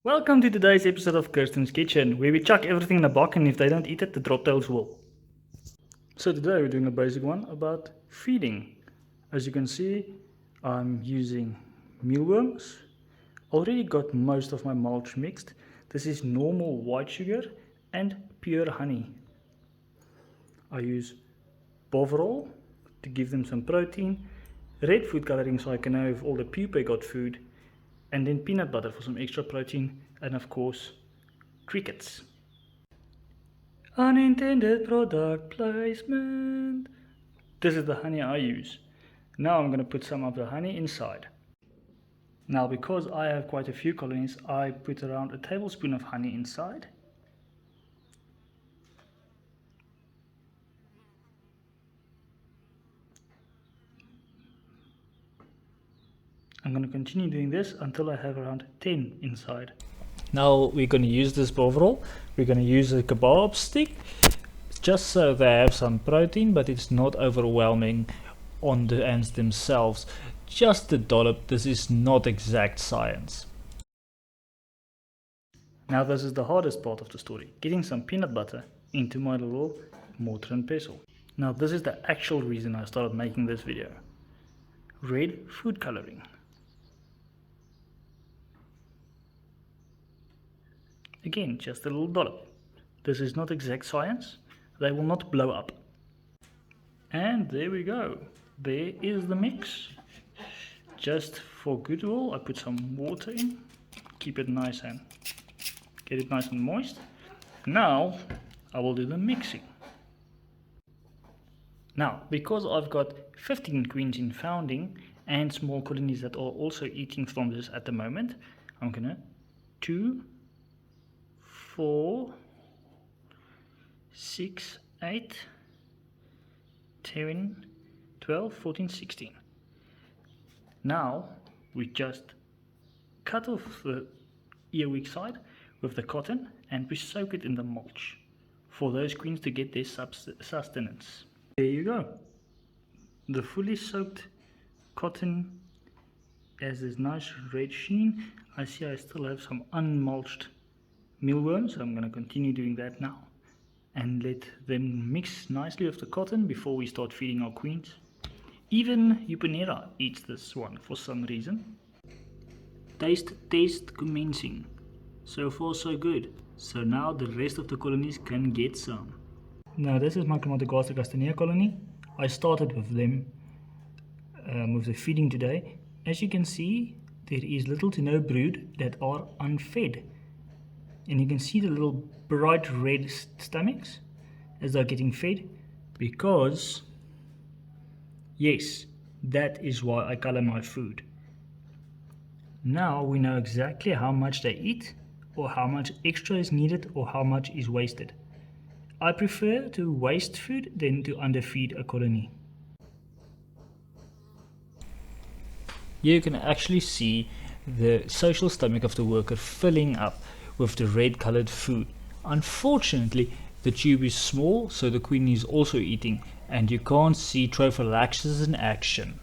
Welcome to today's episode of Kirsten's Kitchen, where we chuck everything in a box and if they don't eat it, the drop-tails will. So today we're doing a basic one about feeding. As you can see, I'm using mealworms. Already got most of my mulch mixed. This is normal white sugar and pure honey. I use bovril to give them some protein, red food coloring so I can know if all the pupae got food, and then peanut butter for some extra protein, and of course crickets. Unintended product placement. This is the honey I use. Now I'm going to put some of the honey inside. Now because I have quite a few colonies, I put around a tablespoon of honey inside. I'm going to continue doing this until I have around 10 inside. Now we're going to use this bovril. We're going to use a kebab stick just so they have some protein, but it's not overwhelming on the ants themselves. Just a dollop. This is not exact science. Now this is the hardest part of the story, getting some peanut butter into my little mortar and pestle. Now this is the actual reason I started making this video. Red food coloring. Again, just a little dollop. This is not exact science. They will not blow up. And there we go. There is the mix. Just for goodwill, I put some water in. Keep it nice and get it nice and moist. Now I will do the mixing. Now, because I've got 15 queens in founding and small colonies that are also eating from this at the moment, I'm gonna 2, 4, 6, 8, 10, 12, 14, 16. Now we just cut off the earwig side with the cotton and we soak it in the mulch for those queens to get their sustenance. There you go. The fully soaked cotton has this nice red sheen. I see I still have some unmulched mealworms, so I'm going to continue doing that now and let them mix nicely with the cotton before we start feeding our queens. Even Euponera eats this one for some reason. Taste test commencing. So far so good. So now the rest of the colonies can get some. Now this is my Chromatogaster castanea colony. I started with them with the feeding today. As you can see, there is little to no brood that are unfed. And you can see the little bright red stomachs as they're getting fed, because yes, that is why I color my food. Now we know exactly how much they eat, or how much extra is needed, or how much is wasted. I prefer to waste food than to underfeed a colony. You can actually see the social stomach of the worker filling up with the red colored food. Unfortunately, the tube is small, so the queen is also eating, and you can't see trophallaxis in action.